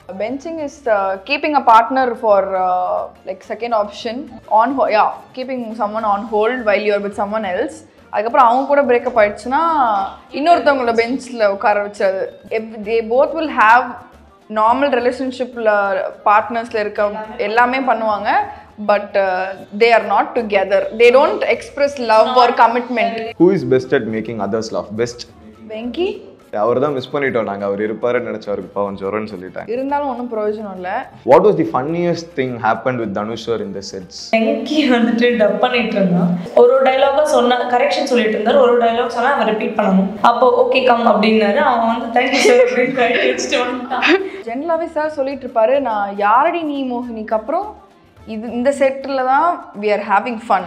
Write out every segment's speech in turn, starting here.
Benching is keeping a partner for like second option on keeping someone on hold while you're with someone else. அதுக்கப்புறம் அவங்க கூட breakup ஆயிடுச்சுன்னா இன்னொருத்தவங்களோட பெஞ்சில் உட்கார வச்சது. they both will have normal relationshipல பார்ட்னர்ஸில் இருக்க எல்லாமே பண்ணுவாங்க. But they are not together. They don't express love or commitment. Who is best at making others laugh? Best? Venki. அவர் தான் மிஸ் பண்ணிட்டோம் நாங்கள். அவர் இருப்பாருன்னு நினச்சவருக்கு பாவம் ஜொரன்னு சொல்லிட்டேன். இருந்தாலும் ஒன்றும் பிரயோஜனம் இல்லை. What was the funniest thing happened with Dhanush sir in the sets? Venky வந்துட்டு டப் பண்ணிட்டு இருந்தான். ஒரு டைலாக சொன்ன கரெக்ஷன் சொல்லிட்டு இருந்தார். ஒரு டைலாக் சொன்னா அவன் ரிப்பீட் பண்ணணும். அப்போ ஓகே கம் அப்படின்னாரு. அவன் வந்து தேங்க்யூ சார் அப்படின்னு கையெழுச்சிட்டு வந்துட்டான். ஜென்ரலாகவே சார் சொல்லிட்டு இருப்பாரு, நான் யாரடி நீ மோகினிக்கு அப்புறம் இந்த செட்டில் தான் we are having fun.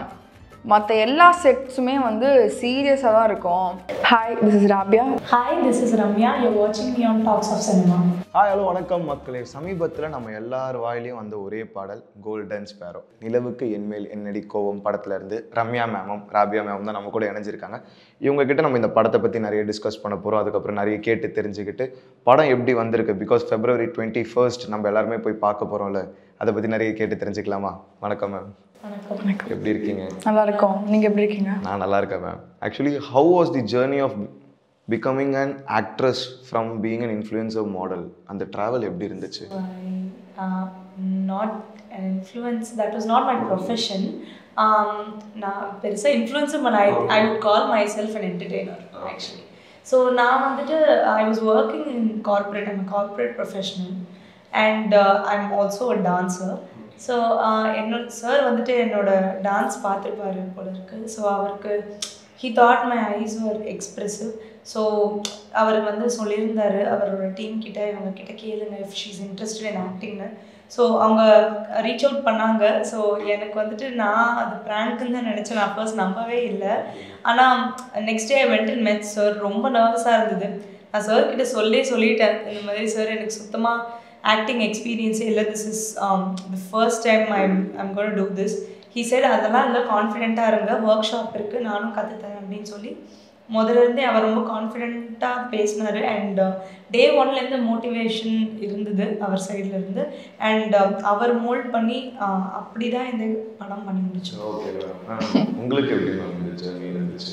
மற்ற எல்லா செட்ஸுமே வந்து சீரியஸாக தான் இருக்கும். Hi, this is Rabiya. Hi, this is Ramya. You வாட்சிங் me on talks of cinema. Hi, hello, வணக்கம் மக்களே. சமீபத்தில் நம்ம எல்லார் வாயிலையும் வந்த ஒரே பாடல் கோல்டன் ஸ்பேரோ. நிலவுக்கு என்மேல் என்னடி கோவம் படத்துல இருந்து ரம்யா மேமும் ராபியா மேமும் தான் நம்ம கூட இணைஞ்சிருக்காங்க. இவங்க கிட்ட நம்ம இந்த படத்தை பற்றி நிறைய டிஸ்கஸ் பண்ண போகிறோம். அதுக்கப்புறம் நிறைய கேட்டு தெரிஞ்சுக்கிட்டு படம் எப்படி வந்திருக்கு, பிகாஸ் February 21st நம்ம எல்லாருமே போய் பார்க்க போகிறோம்ல, அதை பற்றி நிறைய கேட்டு தெரிஞ்சுக்கலாமா? வணக்கம் மேம். வணக்கம். எப்படி இருக்கீங்க? நல்லா இருக்கோம். நீங்கள் எப்படி இருக்கீங்க? நான் நல்லா இருக்கேன் ma'am. Actually how was the journey of becoming an actress from being an influencer model? அந்த ட்ராவல் எப்படி இருந்துச்சு? Not an influence, that was not my profession. நான் பெருசாக இன்ஃப்ளூயன்ஸர் பண்ண I would call myself an entertainer actually. So நான் வந்துட்டு I was working in corporate. I'm a corporate professional and I'm also a dancer. So என்னோட sir வந்துட்டு என்னோட dance பார்த்துருப்பாரு போல இருக்கு. ஸோ அவருக்கு he thought my eyes were expressive. So அவர் வந்து சொல்லியிருந்தார் அவரோட டீம் கிட்ட, இவங்க கிட்ட கேளுங்க if she's interested in actingனு. ஸோ அவங்க ரீச் அவுட் பண்ணாங்க. ஸோ எனக்கு வந்துட்டு நான் அது ப்ராங்க்குன்னு தான் நினச்சேன். நான் ஃபர்ஸ்ட் நம்பவே இல்லை. ஆனால் next day I went and மெட் சார். ரொம்ப நர்வஸாக இருந்தது. நான் சார் கிட்ட சொல்லிட்டேன் இந்த மாதிரி சார் எனக்கு சுத்தமாக acting experience illa, this is the first time I'm going to do this. He said adala illa confident ah irunga, workshop irukku naanum kathu tharan appdin solli முதல்ல இருந்தே அவர் ரொம்ப கான்ஃபிடென்ட்டாக பேசினார். அண்ட் டே 1ல இருந்து மோட்டிவேஷன் இருந்தது அவர் சைடில் இருந்து. அண்ட் அவர் மோல்ட் பண்ணி அப்படி தான் இந்த படம் பண்ணி முடிச்சோம். உங்களுக்கு எப்படி இருந்துச்சு?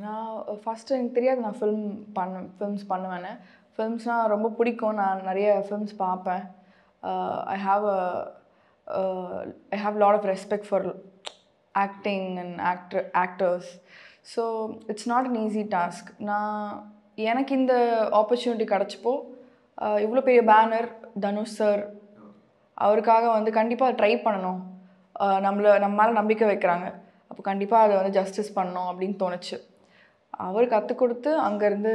நான் ஃபஸ்ட்டு எனக்கு தெரியாது நான் ஃபிலிம்ஸ் பண்ணுவேன்னு. ஃபிலிம்ஸ்னால் ரொம்ப பிடிக்கும். நான் நிறைய ஃபிலிம்ஸ் பார்ப்பேன். I have lot of respect for acting and actors. So it's not an easy task. எனக்கு இந்த ஆப்பர்ச்சுனிட்டி கிடச்சப்போ இவ்வளோ பெரிய பேனர் தனுஷ் சார் அவருக்காக வந்து கண்டிப்பாக ட்ரை பண்ணணும். நம்ம மேலே நம்பிக்கை வைக்கிறாங்க, அப்போ கண்டிப்பாக அதை வந்து ஜஸ்டிஸ் பண்ணணும் அப்படின்னு தோணுச்சு. அவர் கற்றுக் கொடுத்து அங்கேருந்து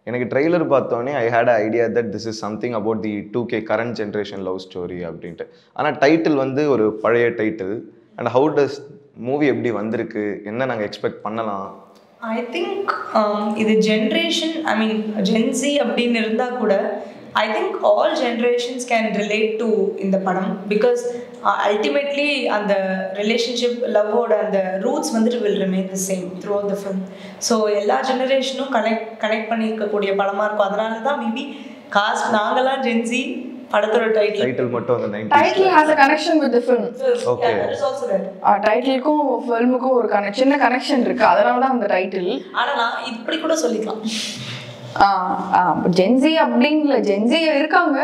எனக்கு ட்ரெய்லர் பார்த்தோன்னே I had a idea that this is something about the 2K current generation love story அப்படின்ட்டு. ஆனால் டைட்டில் வந்து ஒரு பழைய title. And how does movie எப்படி வந்திருக்கு, என்ன நாங்கள் எக்ஸ்பெக்ட் பண்ணலாம்? ஐ திங்க் இது ஜென்ரேஷன், ஐ மீன் ஜென்சி அப்படின்னு இருந்தால் கூட I think all generations can relate to இந்த படம். பிகாஸ் அல்டிமேட்லி அந்த ரிலேஷன்ஷிப் லவ்வோட அந்த ரூட்ஸ் வந்துட்டு will remain the same throughout the film. So எல்லா ஜெனரேஷனும் கனெக்ட் பண்ணியிருக்கக்கூடிய படமாக இருக்கும். அதனால தான் மேபி காஸ்ட் நாங்களாம் ஜென்சி படத்தோட டைட்டில் மட்டும் அந்த 90s title has a connection with the film. Okay. that is also there. டைட்டிலுக்கும் ஃபில்முக்கும் ஒரு சின்ன கனெக்ஷன் இருக்குது. அதனால தான் அந்த டைட்டில். ஆனால் நான் இப்படி கூட சொல்லிக்கலாம், ஜென்சி அப்படின்னு ஜென்சி இருக்காங்க.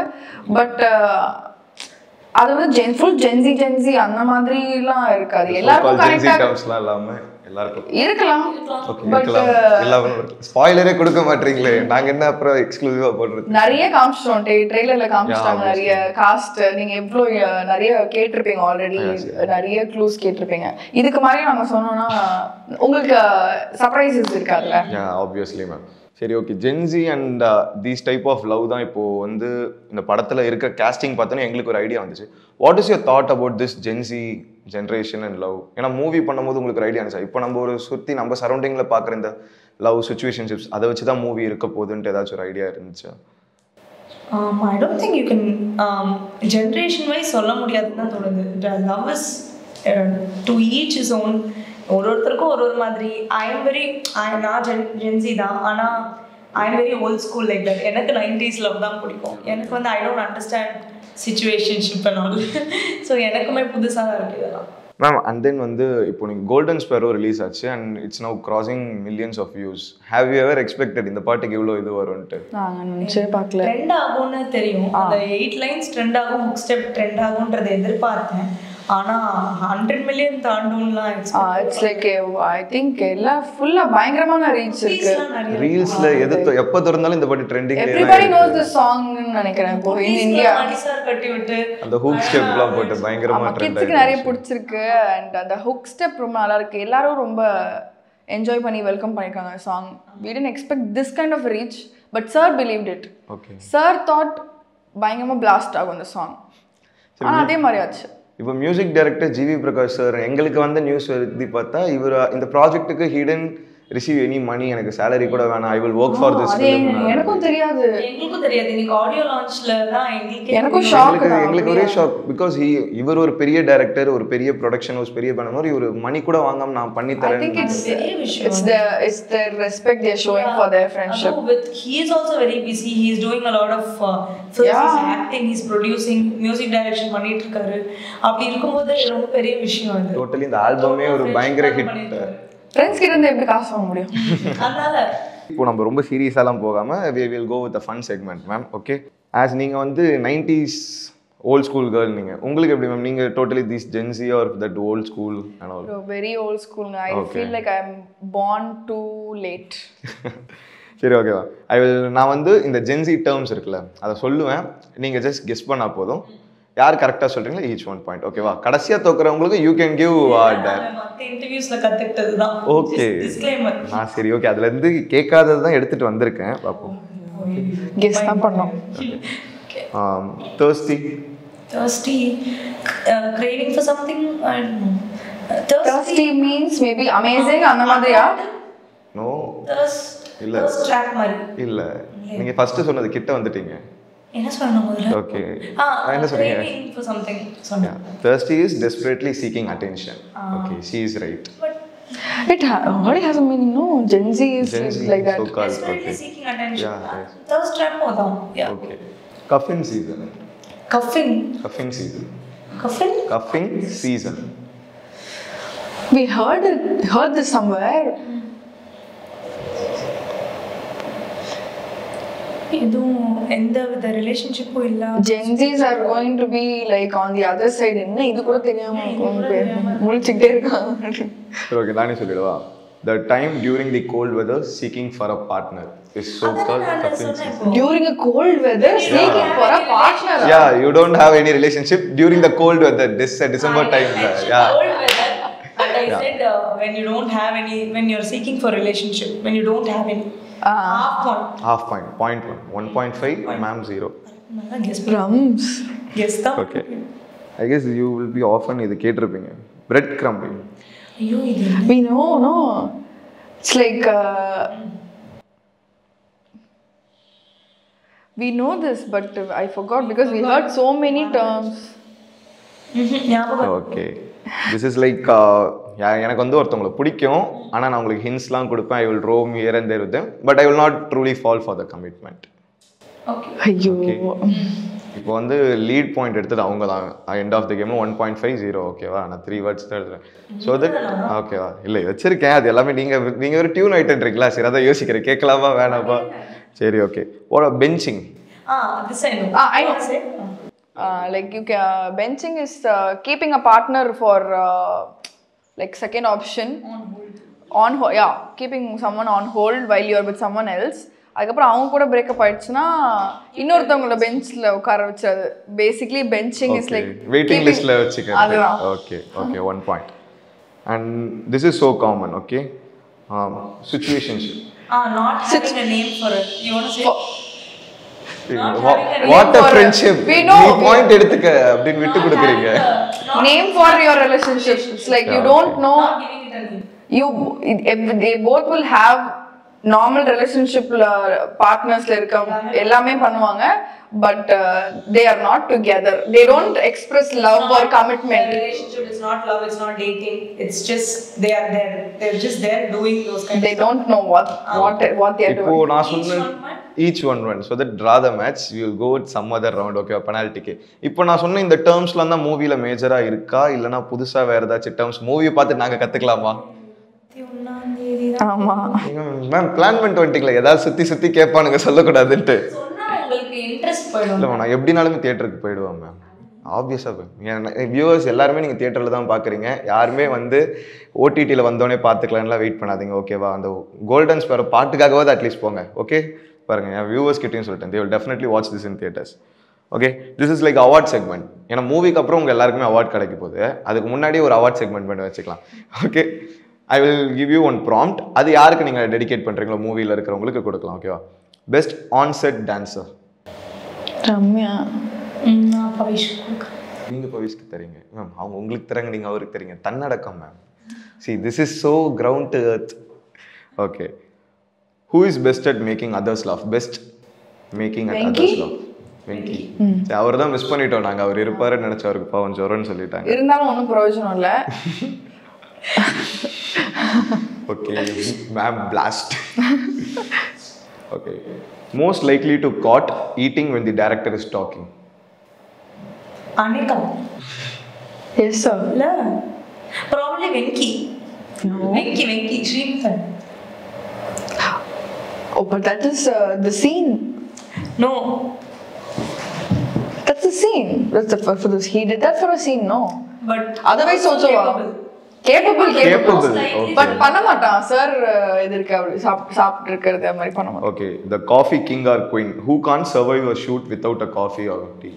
பட் அது வந்து ஃபுல் ஜென்சி அந்த மாதிரிலாம் இருக்காது. எல்லாருக்கும் கரெக்டாக இருக்கலாம். ஸ்பாயிலரே கொடுக்க மாட்டீங்களே, நாங்க என்ன அப்புறம் எக்ஸ்க்ளூசிவா போடுறது? நிறைய காமிச்சிட்டோம், ட்ரெய்லர்ல காமிச்சிட்டாங்க நிறைய காஸ்ட். நீங்க எவ்வளவு நிறைய கேட்டிருப்பீங்க, ஆல்ரெடி நிறைய க்ளூஸ் கேட்டிருப்பீங்க. இதுக்கு மாதிரி நாங்க சொன்னோம்னா உங்களுக்கு சர்ப்ரைசஸ் இருக்காதுல்ல? Obviously ma'am. சரி, okay. Gen Z and these type of love தான் இப்போது வந்து இந்த படத்தில் இருக்க கேஸ்டிங் பார்த்தோன்னே எங்களுக்கு ஒரு ஐடியா வந்துச்சு. What is your thought about this gen Z generation and love? ஏன்னா மூவி பண்ணும்போது உங்களுக்கு ஒரு ஐடியா இருந்துச்சா, இப்போ நம்ம ஒரு சுற்றி நம்ம சரௌண்டிங்கில் பார்க்குற இந்த லவ் சிச்சுவேஷன்ஷிப்ஸ் அதை வச்சு தான் மூவி இருக்க போகுதுன்ட்டு ஏதாச்சும் ஒரு ஐடியா இருந்துச்சா? I don't think you can generation wise சொல்ல முடியாதுன்னு தான் தோணுது. The love is to each his own. ஒருத்தருக்கும் ஒரு மாதிரி. நான் ஜென்சி தான், ஆனால் I'm very old school like that. எனக்கு 90s love தான் பிடிக்கும். எனக்கு வந்து I don't understand situationship and all. So எனக்குமே புதுசா தான் இருக்கு இதெல்லாம். மேம் அண்ட் தென் வந்து இப்போ நீங்கள் கோல்டன் ஸ்பேரோ ரிலீஸ் ஆச்சு and it's now crossing millions of views. Have you ever expected இந்த பாட்டுக்கு இவ்வளோ இது வரும்ன்ட்டு? நாங்கள் நினச்சே பார்க்கல. ட்ரெண்ட் ஆகும்னு தெரியும், அந்த 8 lines ட்ரெண்ட் ஆகும், ஹுக் ஸ்டெப் ட்ரெண்ட் ஆகும்ன்றதை எதிர்பார்த்தேன். ஆனால் 100 million தாண்டும்லாம் இட்ஸ் லைக் ஐ திங்க் எல்லாம் ஃபுல்லாக பயங்கரமான ரீச் இருக்கு. ரீல்ஸில் எப்போ திறந்தாலும் இந்த பாட்டு ட்ரெண்டிங். எவ்ரிபடி நோஸ் தி சாங்னு நினைக்கிறேன். இப்போ இன் இந்தியா மணிசார் கட்டி விட்டு அந்த ஹுக் ஸ்டெப்லாம் போட்டு பயங்கரமாக ட்ரெண்ட் கிட்ஸ்க்கு நிறைய பிடிச்சிருக்கு. அண்ட் அந்த ஹுக் ஸ்டெப் ரொம்ப நல்லா இருக்கு. எல்லாரும் ரொம்ப என்ஜாய் பண்ணி வெல்கம் பண்ணிருக்காங்க song. we didn't expect this kind of reach but sir believed it. Okay sir thought பயங்கரமா blast ஆகும் அந்த சாங். ஆனா அதே மாதிரி ஆச்சு. இப்போ music director GV Prakash sir எங்களுக்கு வந்த நியூஸ் எழுதி பார்த்தா இவர் இந்த ப்ராஜெக்ட்டுக்கு ஹிடன் ரிசீவ் எனி மணி, எனக்கு சேலரி கூட வேணாம், I will work for this. எனக்கும் தெரியாது. எங்களுக்கும் தெரியாது. இன்னைக்கு ஆடியோ லான்ச்ல தான் எனக்கும் ஷாக். எங்களுக்கு ஒரே ஷாக். பிகாஸ் இவர் ஒரு பெரிய டைரக்டர், ஒரு பெரிய ப்ரொடக்ஷன் ஹவுஸ், பெரிய பண்ண மாதிரி ஒரு மணி கூட வாங்காம நான் பண்ணி தரேன். I think it's the respect they are showing for their friendship. He is also very busy. He is doing a lot of films, he's acting, he's producing, music direction பண்ணிட்டு இருக்காரு. அப்படி இருக்கும்போது ரொம்ப பெரிய விஷயம் அது. டோட்டலி இந்த ஆல்பமே ஒரு பயங்கர ஹிட். ஃப்ரெண்ட்ஸ் கிட்ட இருந்து எப்படி காசு வாங்க முடியும்? அதனால இப்போ நம்ம ரொம்ப சீரியஸாலாம் போகாம we will go with the fun segment ma'am. Okay, as நீங்க வந்து 90s ஓல்ட் ஸ்கூல் கேர்ள், உங்களுக்கு எப்படி மேம்? நீங்க totally this gen Z or that old school and all? Very old school. I feel like I am born too late. சரி, ஓகேவா. நான் வந்து இந்த ஜென் Z டேர்ம்ஸ் இருக்குல்ல அதை சொல்லுவேன், நீங்க ஜஸ்ட் கெஸ் பண்ணா போதும். யார் கரெக்டாக சொல்கிறீங்களா ஈச் 1 point. ஓகேவா? கடைசியாக தோக்குறவங்களுக்கு யூ கேன் கிவ் இன்டர்வியூஸ்ல கத்துக்கிட்டது தான். ஓகே, நான் சரி ஓகே அதுலேருந்து கேட்காதது தான் எடுத்துகிட்டு வந்திருக்கேன். பார்ப்போம். கெஸ் தான் பண்ணோம். thirsty craving for something. I don't know. Thirsty means maybe amazing அந்த மாதிரியா? நோ இல்ல, thirst trap மாதிரி இல்ல. நீங்க ஃபர்ஸ்ட் சொன்னது கிட்ட வந்துட்டீங்க. என்ன சொல்லணும் முதல்ல? ஓகே, என்ன சொல்றீங்க? craving for something சொன்னேன். thirsty is desperately seeking attention. Okay, she is right. It already has a meaning, no? Gen Z is like that. So called. Desperately seeking attention. Yeah, yes. thirst trap போதான். Yeah. Okay. Cuffing season. Cuffing season. Cuffing season. We heard this somewhere. எதுவும் எந்த வித ரிலேஷன்ஷிப்பும் இல்ல. Gen Zs are going to be like on the other side. என்ன இது கூட தெரியாம முழிச்சிட்டே இருக்காங்க. சரி, ஓகே, நானே சொல்லிடுவா. The time during the cold weather seeking for a partner is so called cuffing season. During a cold weather seeking for a partner. Yeah, you don't have any relationship during the cold weather. This December time. Yeah. Cold weather. And I said when you don't have any, when you're seeking for relationship, when you don't have any. Half point. Point 1. 1.5. Ma'am 0. Crumbs. Guess that. Okay. I guess you will be often இது கேட்டிருப்பீங்க. Bread crumbing. ஐயோ இது. We know, no. It's like we know this but I forgot because we heard so many terms. Okay. This is like எனக்கு வந்து ஒருத்தவங்களை பிடிக்கும், ஆனால் நான் உங்களுக்கு ஹிண்ட்ஸ்லாம் கொடுப்பேன். I will roam here and there with them but I will not truly fall for the commitment. ஐயோ, இப்போ வந்து லீட் பாயிண்ட் எடுத்தது அவங்க தான். End of the game 1.5 0. ஓகேவா? நான் 3 words தான் எழுதுறேன். ஸோ தட் ஓகேவா? இல்லை வச்சிருக்கேன், அது எல்லாமே நீங்கள் ஒரு டியூன் ஆகிட்டுருக்கீங்களா? சரி, அதான் யோசிக்கிறேன், கேட்கலாமா வேணாப்பா? சரி, ஓகே. ஒரு benching. This I know. I know. Like you can benching is keeping a partner for like second option on hold. Yeah, keeping someone on hold while you are with someone else. அதுக்கப்புறம் அவங்க கூட breakup ஆயிடுச்சுன்னா இன்னொருத்தவங்கள பெஞ்ச்ல உட்கார வச்சது. Basically benching is like waiting லிஸ்ட்ல வச்சுக்கிறது. Okay, 1 point. And this is so common. Okay, situationship. Not having a name for it. You want to say? What a friendship. நீ point எடுத்துக்க அப்படினு விட்டு கொடுக்குறீங்க. Name for your relationship. It's like you don't know. They both will have normal ரிலேஷன்ஷிப்ல பார்ட்னர்ஸ்ல இருக்கவங்க எல்லாமே பண்ணுவாங்க but they are not together, they don't express love or commitment. Relationship is not love, it's not dating, it's just they're just there doing those kind They don't know what they are இப்போ doing. நான் சொன்ன each one so that draw the match, we will go with some other round. Okay, penalty க்கு இப்போ நான் சொன்ன இந்த டேர்ம்ஸ்ல தான் மூவில மேஜரா இருக்கா இல்லனா புதுசா வேற ஏதாச்சும் டேர்ம்ஸ் மூவியை பார்த்து நாங்க கத்துக்கலாமா? ஆமா மேம் பிளான் பண்ணிட்டு வந்துட்டீங்களா ஏதாவது சுத்தி கேட்பானுங்க சொல்லக்கூடாதுன்ட்டு? இல்லை நான் எப்படினாலுமே தியேட்டருக்கு போயிடுவேன் மேம், ஆப்வியஸாக போய் வியூவர்ஸ் எல்லாருமே நீங்கள் தியேட்டரில் தான் பார்க்குறீங்க, யாருமே வந்து ஓடிடியில் வந்தோடனே பார்த்துக்கலாம்லாம் வெயிட் பண்ணாதீங்க ஓகேவா? அந்த கோல்டன் ஸ்பேரோ பாட்டுக்காகவாது அட்லீஸ்ட் போங்க ஓகே. பாருங்கள் என் வியூவர்ஸ் கிட்டையும் சொல்லிட்டேன், they will definitely watch this in theaters. Okay, this is like award segment. ஏன்னா மூவிக்கு அப்புறம் உங்கள் எல்லாருக்குமே அவார்ட் கிடைக்க போகுது, அதுக்கு முன்னாடியே ஒரு அவார்ட் செக்மெண்ட் பண்ணி வச்சுக்கலாம் okay. I will give you one prompt, அது யாருக்கு நீங்கள் டெடிகேட் பண்ணுறீங்களோ மூவியில் இருக்கிறவங்களுக்கு கொடுக்கலாம் ஓகேவா? Best onset dancer Ramya. நீங்க பவிஷ்க்கு தரீங்க மேம், அவங்க உங்களுக்கு தராங்க, நீங்க அவருக்கு தரீங்க, தன்னடக்கம் ma'am. See, this is so ground to earth. Okay, who is best at making others laugh? Best making at others laugh. Venky. சரி, அவர் தான் மிஸ் பண்ணிட்டோம் நாங்க, அவர் இருப்பாருன்னு நினைச்ச, அவருக்கு பாவம் ஜொரன்னு சொல்லிட்டாங்க. இருந்தாலும் ஒன்றும் பிரயோஜனம் இல்லை. Okay ma'am, blast. Okay, most likely to caught eating when the director is talking. Anika. Yes sir. La. Probably Venki. No. Venki. Shrikar. Oh, but that is the scene. No. That's the scene. That's for this. He did that for a scene, no? But otherwise also capable. But பண்ண மாட்டான் sir, இது இருக்கு அப்படி சாப்பிட்டு இருக்கிறது அந்த மாதிரி பண்ண மாட்டான். Okay, the coffee king or queen, who can't survive a shoot without a coffee or tea?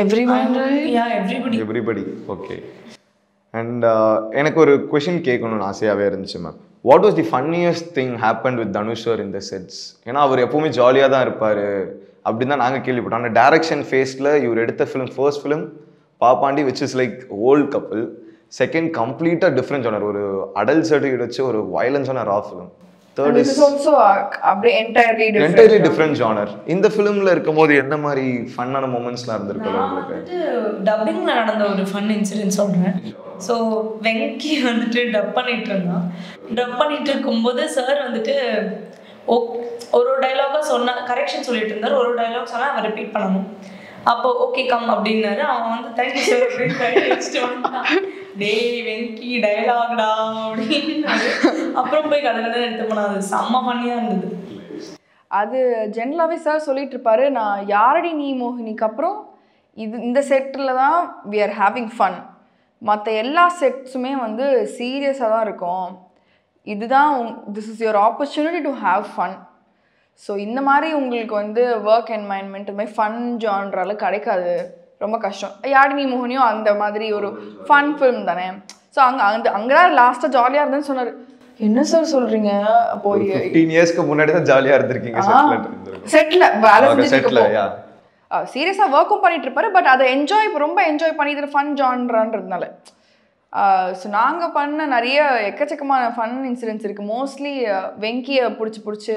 Everyone, right? Yeah, everybody. Okay. And எனக்கு ஒரு क्वेश्चन கேட்கணும்னு ஆசையாவே இருந்துச்சு ma'am. What was the funniest thing happened with Dhanush sir in the sets? ஏன்னா அவர் எப்பவுமே ஜாலியாக தான் இருப்பாரு அப்படின்னு தான் நாங்கள் கேள்விப்பட்டோம். ஆனால் டைரக்ஷன் ஃபேஸில் இவர் எடுத்த film, first film பாப்பாண்டி, which is like old couple. Second கம்ப்ளீட்டாக டிஃப்ரெண்ட் ஜானர், ஒரு அடல்ட் சர்டிஃபிகேட் வச்சு ஒரு வயலன்ஸான ரா ஃபிலிம். தேர்ட் இஸ் ஆல்சோ அப்படியே என்டையர்லி டிஃப்ரெண்ட் ஜானர். இந்த ஃபிலிமில் இருக்கும்போது என்ன மாதிரி ஃபன்னான மூமெண்ட்ஸ்லாம் இருந்திருக்குல்ல உங்களுக்கு? டப்பிங்ல நடந்த ஒரு ஃபன் இன்சிடென்ட் சொல்கிறேன். ஸோ வெங்கி வந்துட்டு டப் பண்ணிட்டு இருக்கும்போது சார் வந்துட்டு ஒரு டைலாகாக கரெக்ஷன் சொல்லிட்டு இருந்தார். ஒரு டைலாக் சொன்னால் அவன் ரிப்பீட் பண்ணணும். அப்போ ஓகே கம் அப்படின்னாரு. அவன் வந்து தேங்க்யூ சார் அப்படின்னு வச்சுட்டு வந்தான். டேய் வெங்கி டைலாக்டா அப்படின்னு அப்புறம் போய் கடை எடுத்து போனான். அது செம்ம ஃபன்னியாக இருந்தது. அது ஜென்ரலாகவே சார் சொல்லிட்டு இருப்பாரு, நான் யாரடி நீ மோகினிக்கு அப்புறம் இந்த செட்டில் தான் வி ஆர் ஹேவிங் ஃபன், மற்ற எல்லா செட்ஸுமே வந்து சீரியஸாக தான் இருக்கும், இதுதான் this is your opportunity to have fun. So இந்த மாதிரி உங்களுக்கு வந்து ஒர்க் என்வாயன்மெண்ட் இந்த மாதிரி ஃபன் ஜான்றால கிடைக்காது, ரொம்ப கஷ்டம். யாடினி மோகினியும் அந்த மாதிரி ஒரு ஃபன் ஃபிலிம் தானே. ஸோ அங்கே தான் லாஸ்ட்டாக ஜாலியாக இருந்தேன்னு சொன்னார். என்ன சார் சொல்கிறீங்க? போய் 15 இயர்ஸ்க்கு முன்னாடி தான் ஜாலியாக இருந்திருக்கீங்க செட்டில் வேலை செஞ்சுட்டு சீரியஸாக ஒர்க்கும் பண்ணிட்டு இருப்பாரு. பட் அதை ரொம்ப என்ஜாய் பண்ணிட்டு ஃபன் ஜான்றான்றதுனால. ஸோ நாங்கள் பண்ண நிறைய எக்கச்சக்கமான ஃபன் இன்சிடென்ட்ஸ் இருக்குது. மோஸ்ட்லி வெங்கியை பிடிச்சி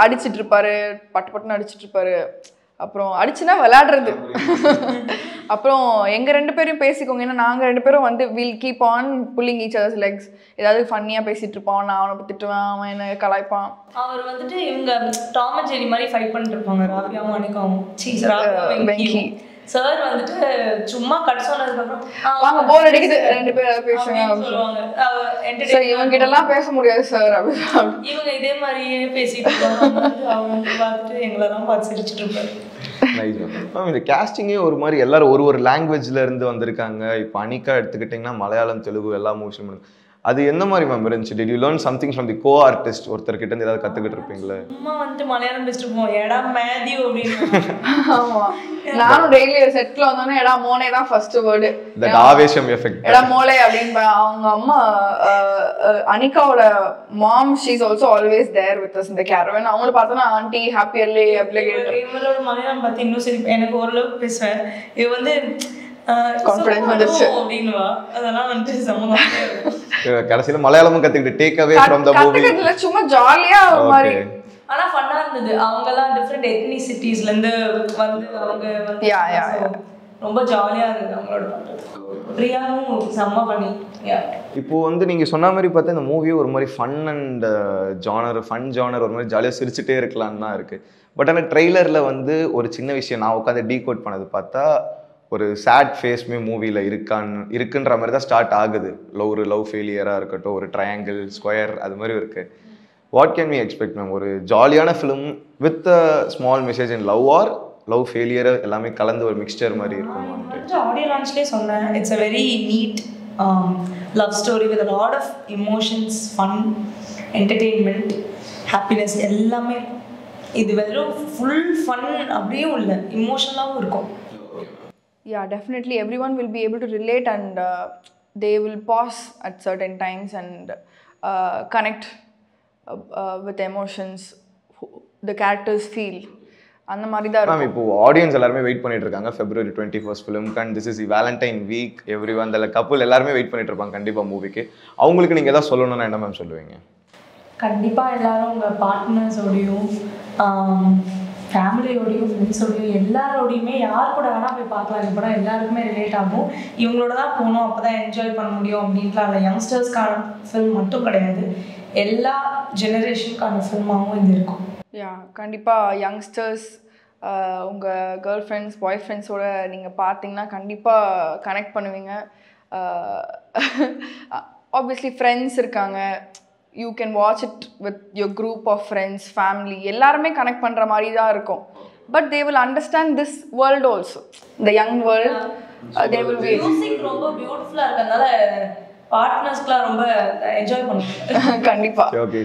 அடிச்சிட்டு இருப்பாரு, பட்டுன்னு அடிச்சிட்டு இருப்பாரு. அப்புறம் அடிச்சுன்னா விளையாடுறது. அப்புறம் எங்கள் 2 பேரும் பேசிக்கோங்க, ஏன்னா நாங்கள் 2 பேரும் வந்து will keep on pulling each others legs. ஏதாவது ஃபன்னியாக பேசிட்டு இருப்போம், நான் அவனை திட்டுவேன், அவன் என்ன கலாய்ப்பான். அவர் வந்துட்டு இவங்க டாம் அண்ட் ஜெரி மாதிரி ஃபைட் பண்ணிட்டு இருப்பாங்க, ராபியாவும் அனிகாவும். வெங்கி சார் வந்துட்டு சும்மா கட் சொன்னதுக்கப்புறம் வாங்க போர் அடிக்குது 2 பேரும் பேசுவாங்க. இவங்க கிட்ட எல்லாம் பேச முடியாது சார் அப்படின்னு இவங்க இதே மாதிரியே பேசிட்டு இருப்பாங்க. அவங்க பார்த்துட்டு எங்களெல்லாம் பார்த்து சிரிச்சுட்டு இருப்பாரு. இந்த கேஸ்டிங்கே ஒரு மாதிரி எல்லாரும் ஒரு லாங்குவேஜ்ல இருந்து வந்திருக்காங்க. இப்போ அனிகா எடுத்துக்கிட்டிங்கன்னா மலையாளம், தெலுங்கு எல்லா மூவிஸும். அது என்ன மாதிரி மேம் இருந்துச்சு? Did you learn something from the co artist? ஒருத்தர்கிட்ட இருந்து ஏதாவது கற்றுக்கிட்டு இருப்பீங்களே? அம்மா வந்துட்டு மலையாளம் பேசிட்டு இருப்போம், எடா மேத்யூ அப்படின்னு. ஆமாம், நானும் டெய்லி செட்டில் வந்தோன்னே எடா மோனே தான் first word. That Aavesham effect. எடா மோலே அப்படின்னு. அவங்க அம்மா அனிகாவோட mom, she is also always there with us இந்த கேரவன். அவங்கள பார்த்தோன்னா ஆண்டி ஹாப்பி இயர்லி அப்படி கேட்டு. இவரோட மலையாளம் பார்த்து இன்னும் சரி எனக்கு ஓரளவுக்கு பேசுவேன். இது வந்து கான்ஃபிடன்ஸ் வந்துச்சு அப்படின்னுவா. அதெல்லாம் வந்துட்டு சம்மந்தமாக இருக்கும். கடைசியில மலையாளமும் கத்துக்கிட்டு take away from the movie கத்துக்கிறதுல சும்மா ஜாலியா ஒரு மாதிரி ஆனா ஃபன்னா இருந்தது. அவங்கெல்லாம் டிஃப்ரெண்ட் எத்னிசிட்டிஸ்ல இருந்து வந்து அவங்க வந்து ரொம்ப ஜாலியா இருந்தது அவங்களோட பண்றது. பிரியாவும் செம்ம பண்ணி. இப்போ வந்து நீங்க சொன்ன மாதிரி பார்த்தா இந்த மூவி ஒரு மாதிரி ஃபன் அண்ட் ஃபன் ஜானர் ஒரு மாதிரி ஜாலியாக சிரிச்சுட்டே இருக்கலாம்னு தான் இருக்கு. பட் ஆனால் ட்ரெய்லரில் வந்து ஒரு சின்ன விஷயம் நான் உட்காந்து டீகோட் பண்ணது பார்த்தா ஒரு சேட் ஃபேஸ்மே மூவியில் இருக்குன்ற மாதிரி தான் ஸ்டார்ட் ஆகுது. ஒரு லவ் ஃபெயிலியராக இருக்கட்டும், ஒரு ட்ரையாங்கிள் ஸ்கொயர் அது மாதிரி இருக்குது. What can we expect ma'am? ஒரு ஜாலியான film with small message in love or love failure எல்லாமே கலந்து ஒரு மிக்சர் மாதிரி இருக்கும். ஆடியோ லான்ச்லேயே சொன்னேன், it's a very neat love story with a lot of emotions, fun, entertainment, happiness எல்லாமே. இது வெறும் ஃபுல் ஃபன் அப்படியும் இல்லை, இமோஷனலாகவும் இருக்கும். Yeah, definitely everyone will be able to relate and they will pause at certain times and connect with emotions the characters feel. அந்த மாதிரி தான் இருக்கும். இப்போ ஆடியன்ஸ் எல்லாருமே வெயிட் பண்ணிட்டு இருக்காங்க February 21st film and this is Valentine week. Everyone அந்த couple எல்லாருமே வெயிட் பண்ணிட்டு இருப்பாங்க கண்டிப்பாக மூவிக்கு. அவங்களுக்கு நீங்கள் எதாவது சொல்லணும்னா என்ன மேம் சொல்லுவீங்க? கண்டிப்பாக எல்லாரும் உங்கள் பார்ட்னர்ஸோடையும் ஃபேமிலியோடையும் ஃப்ரெண்ட்ஸோடையும் எல்லாரோடையுமே யார் கூட வேணால் போய் பார்க்கலாம். இந்த படம் எல்லாருக்குமே ரிலேட் ஆகும். இவங்களோட தான் போகணும், அப்போ தான் என்ஜாய் பண்ண முடியும் அப்படின்ட்டுலாம் இல்லை. யங்ஸ்டர்ஸ்க்கான ஃபில்ம் மட்டும் கிடையாது, எல்லா ஜெனரேஷனுக்கான ஃபில்மாகவும் இது இருக்கும். கண்டிப்பாக யங்ஸ்டர்ஸ் உங்கள் கேர்ள் ஃப்ரெண்ட்ஸ் பாய் ஃப்ரெண்ட்ஸோட நீங்கள் பார்த்தீங்கன்னா கண்டிப்பாக கனெக்ட் பண்ணுவீங்க. ஆப்வியஸ்லி ஃப்ரெண்ட்ஸ் இருக்காங்க, you can watch it with your group of friends family எல்லாருமே கனெக்ட் பண்ணுற மாதிரி தான் இருக்கும். But they will understand this world also, the young world. They will be music ரொம்ப பியூட்டிஃபுல்லா இருக்கறனால பார்ட்னர்ஸ்க்குலாம் ரொம்ப என்ஜாய் பண்ணுவாங்க. கண்டிப்பா. ஓகே,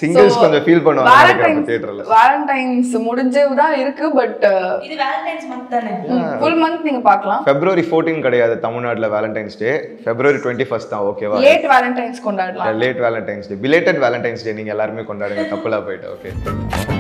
சிங்கிள்ஸ் கொஞ்சம் ஃபீல் பண்ணுவாங்க தியேட்டர்ல. வேலண்டைன்ஸ் முடிஞ்சது தான் இருக்கு, பட் இது வேலண்டைன்ஸ் மந்த் தானே, ஃபுல் மந்த் நீங்க பார்க்கலாம். February 14 கிடையாது தமிழ்நாட்டுல வேலண்டைன்ஸ் டே, February 21st தான். ஓகேவா? லேட் வேலண்டைன்ஸ் கொண்டாடலாம். லேட் வேலண்டைன்ஸ் டே, பிலேட்டட் வேலண்டைன்ஸ் டே நீங்க எல்லாரும் கொண்டாடுங்க கப்பலா போயிட்டு. ஓகே.